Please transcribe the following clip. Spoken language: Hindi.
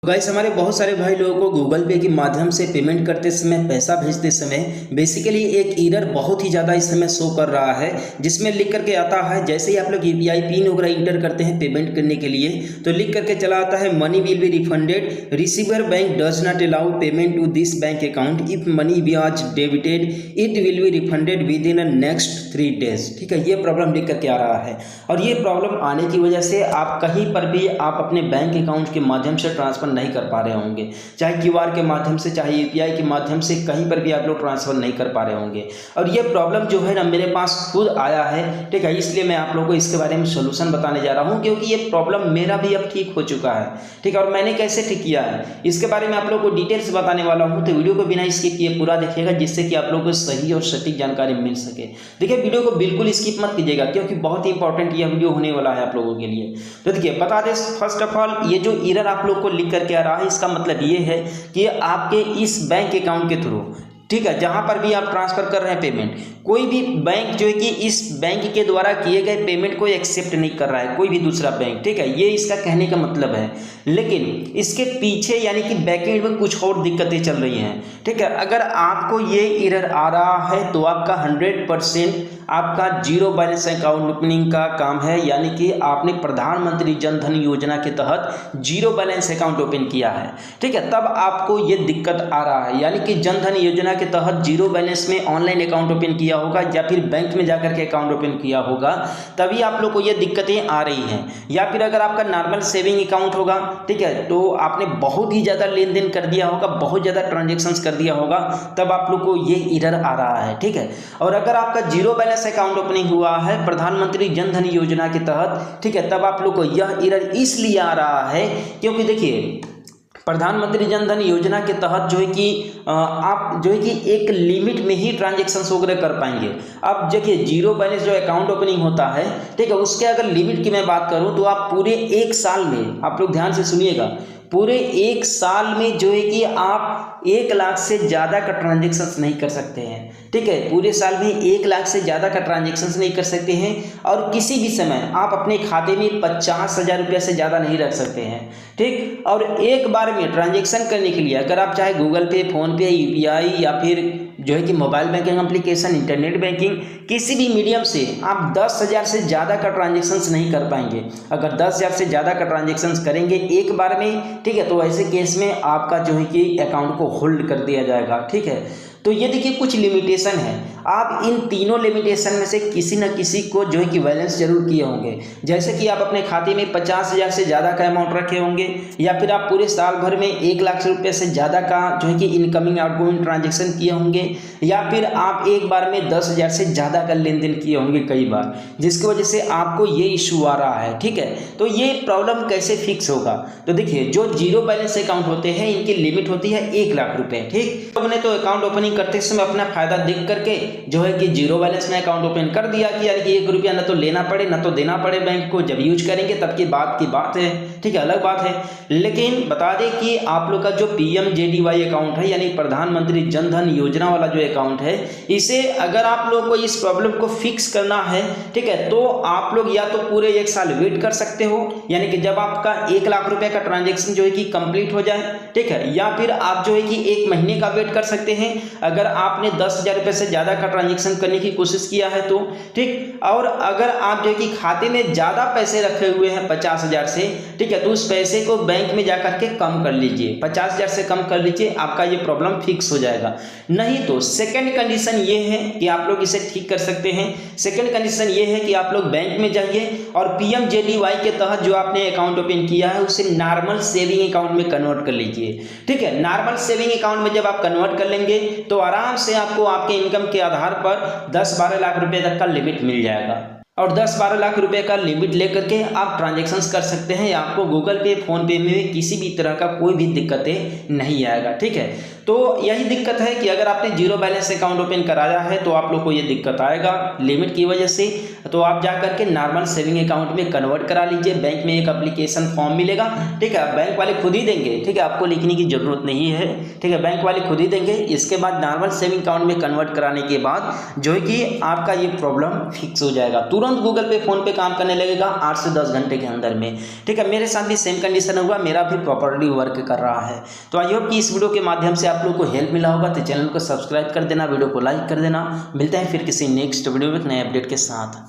गाइस हमारे बहुत सारे भाई लोगों को गूगल पे के माध्यम से पेमेंट करते समय पैसा भेजते समय बेसिकली एक एरर बहुत ही ज़्यादा इस समय शो कर रहा है, जिसमें लिख करके आता है जैसे ही आप लोग यूपीआई पिन वगैरह इंटर करते हैं पेमेंट करने के लिए तो लिख करके चला आता है money will be refunded, receiver bank does not allow payment to this bank account, if money was debited it will be refunded within next 3 days। ठीक है, ये प्रॉब्लम लिख करके आ रहा है और ये प्रॉब्लम आने की वजह से आप कहीं पर भी आप अपने बैंक अकाउंट के माध्यम से ट्रांसफर नहीं कर पा रहे होंगे, चाहे क्यूआर के माध्यम से चाहे यूपीआई के माध्यम से, कहीं पर भी आप लोग ट्रांसफर नहीं कर पा रहे होंगे। और ये प्रॉब्लम जो है ना मेरे पास खुद आया है, ठीक है, इसलिए मैं आप लोगों को इसके बारे में सोल्यूशन बताने जा रहा हूँ, क्योंकि ये प्रॉब्लम मेरा भी अब ठीक हो चुका है। ठीक है, और मैंने कैसे ठीक किया है इसके बारे में आप लोगों को डिटेल से बताने वाला हूँ, तो वीडियो को बिना स्किप किए पूरा देखिएगा, जिससे कि आप लोगों को सही और सटीक जानकारी मिल सके। देखिए वीडियो को बिल्कुल स्किप मत कीजिएगा, क्योंकि बहुत ही इंपॉर्टेंट यह वीडियो होने वाला है आप लोगों के लिए। तो देखिए बता दें, फर्स्ट ऑफ ऑल ये जो एरर आप लोग को लिख करके आ रहा है इसका मतलब ये है कि आपके इस बैंक अकाउंट के थ्रू, ठीक है, जहां पर भी आप ट्रांसफर कर रहे हैं पेमेंट, कोई भी बैंक जो है कि इस बैंक के द्वारा किए गए पेमेंट को एक्सेप्ट नहीं कर रहा है, कोई भी दूसरा बैंक। ठीक है, ये इसका कहने का मतलब है, लेकिन इसके पीछे यानी कि बैकएंड में कुछ और दिक्कतें चल रही हैं। ठीक है, अगर आपको ये एरर आ रहा है तो आपका 100% आपका जीरो बैलेंस अकाउंट ओपनिंग का काम है, यानी कि आपने प्रधानमंत्री जन धन योजना के तहत जीरो बैलेंस अकाउंट ओपन किया है। ठीक है, तब आपको ये दिक्कत आ रहा है, यानी कि जन धन योजना के तहत जीरो बैलेंस में ऑनलाइन अकाउंट ओपन किया होगा या फिर बैंक में जाकर के अकाउंट ओपन किया होगा, तभी आप लोग को ये दिक्कतें आ रही हैं। या फिर अगर आपका नॉर्मल सेविंग अकाउंट होगा, ठीक है, तो आपने बहुत ही ज़्यादा लेन देन कर दिया होगा, बहुत ज़्यादा ट्रांजेक्शन्स कर दिया होगा, तब आप लोग को ये एरर आ रहा है। ठीक है, और अगर आपका जीरो बैलेंस अकाउंट ओपनिंग हुआ है प्रधानमंत्री जन धन योजना के तहत, ठीक है, तब आप लोग को यह एरर इसलिए आ रहा है क्योंकि देखिए प्रधानमंत्री जन धन योजना के तहत जो है कि आप जो है कि एक लिमिट में ही ट्रांजेक्शन्स वगैरह कर पाएंगे। अब देखिए जीरो बैलेंस जो अकाउंट ओपनिंग होता है, ठीक है, उसके अगर लिमिट की मैं बात करूं तो आप पूरे 1 साल में, आप लोग ध्यान से सुनिएगा, पूरे 1 साल में जो है कि आप 1 लाख से ज़्यादा का ट्रांजेक्शन्स नहीं कर सकते हैं। ठीक है, पूरे साल में 1 लाख से ज़्यादा का ट्रांजेक्शन्स नहीं कर सकते हैं, और किसी भी समय आप अपने खाते में 50,000 रुपये से ज़्यादा नहीं रख सकते हैं। ठीक, और एक बार में ट्रांजेक्शन करने के लिए अगर आप चाहे गूगल पे, फ़ोन पे, यूपीआई या फिर जो है कि mobile banking application, internet banking, किसी भी मीडियम से आप 10,000 से ज़्यादा का ट्रांजेक्शन्स नहीं कर पाएंगे। अगर 10,000 से ज़्यादा का ट्रांजेक्शन्स करेंगे एक बार में, ठीक है, तो ऐसे केस में आपका जो है कि अकाउंट को होल्ड कर दिया जाएगा। ठीक है, तो ये देखिए कुछ लिमिटेशन है, आप इन तीनों लिमिटेशन में से किसी न किसी को जो है कि बैलेंस जरूर किए होंगे। जैसे कि आप अपने खाते में 50,000 से ज़्यादा का अमाउंट रखे होंगे, या फिर आप पूरे साल भर में 1 लाख रुपये से ज़्यादा का जो है कि इनकमिंग आउटगोइंग ट्रांजेक्शन किए होंगे, या फिर आप एक बार में 10,000 से ज़्यादा का लेन देन किए होंगे कई बार, जिसकी वजह से आपको ये इशू आ रहा है। ठीक है, तो ये प्रॉब्लम कैसे फिक्स होगा? तो देखिए जो जीरो बैलेंस अकाउंट होते हैं इनकी लिमिट होती है 1 लाख रुपये। ठीक, तो हमने तो अकाउंट ओपनिंग करते समय अपना फायदा देख करके जो है कि जीरो बैलेंस में अकाउंट ओपन कर दिया कि यानी कि 1 रुपया न तो लेना पड़े न तो देना पड़े बैंक को, जब यूज करेंगे तब की बात है। ठीक है, अलग बात है। लेकिन बता दें कि आप लोग का जो पीएमजेडीवाई अकाउंट है, यानी प्रधानमंत्री जन धन योजना वाला जो अकाउंट है, इसे अगर आप लोग को इस प्रॉब्लम को फिक्स करना है, ठीक है, तो आप लोग या तो पूरे 1 साल वेट कर सकते हो, यानी कि जब आपका 1 लाख रुपए का ट्रांजेक्शन जो है कि कंप्लीट हो जाए, ठीक है, या फिर आप जो है कि 1 महीने का वेट कर सकते हैं अगर आपने 10,000 रुपये से ज़्यादा का ट्रांजेक्शन करने की कोशिश किया है तो। ठीक, और अगर आप जो है कि खाते में ज़्यादा पैसे रखे हुए हैं 50,000 से, ठीक है, तो उस पैसे को बैंक में जाकर के कम कर लीजिए, 50,000 से कम कर लीजिए, आपका ये प्रॉब्लम फिक्स हो जाएगा। नहीं तो सेकंड कंडीशन ये है कि आप लोग इसे ठीक कर सकते हैं। सेकंड कंडीशन ये है कि आप लोग बैंक में जाइए और पीएमजेडीवाई के तहत जो आपने अकाउंट ओपन किया है उसे नॉर्मल सेविंग अकाउंट में कन्वर्ट कर लीजिए। ठीक है, नॉर्मल सेविंग अकाउंट में जब आप कन्वर्ट कर लेंगे तो आराम से आपको आपके इनकम के आधार पर 10-12 लाख रुपए तक का लिमिट मिल जाएगा, और 10-12 लाख रुपए का लिमिट लेकर के आप ट्रांजेक्शन्स कर सकते हैं। आपको गूगल पे, फोन पे में किसी भी तरह का कोई भी दिक्कतें नहीं आएगा। ठीक है, तो यही दिक्कत है कि अगर आपने जीरो बैलेंस अकाउंट ओपन कराया है तो आप लोग को ये दिक्कत आएगा लिमिट की वजह से। तो आप जा करके नॉर्मल सेविंग अकाउंट में कन्वर्ट करा लीजिए। बैंक में एक एप्लीकेशन फॉर्म मिलेगा, ठीक है, बैंक वाले खुद ही देंगे, ठीक है, आपको लिखने की जरूरत नहीं है, ठीक है, बैंक वाले खुद ही देंगे। इसके बाद नॉर्मल सेविंग अकाउंट में कन्वर्ट कराने के बाद जो है कि आपका ये प्रॉब्लम फिक्स हो जाएगा, तुरंत गूगल पे फोन पे काम करने लगेगा 8 से 10 घंटे के अंदर में, ठीक है। मेरे साथ भी सेम कंडीशन हुआ, मेरा भी प्रॉपर्ली वर्क कर रहा है। तो आई होप कि इस वीडियो के माध्यम से आप लोग को हेल्प मिला होगा। तो चैनल को सब्सक्राइब कर देना, वीडियो को लाइक कर देना। मिलते हैं फिर किसी नेक्स्ट वीडियो में नए अपडेट के साथ।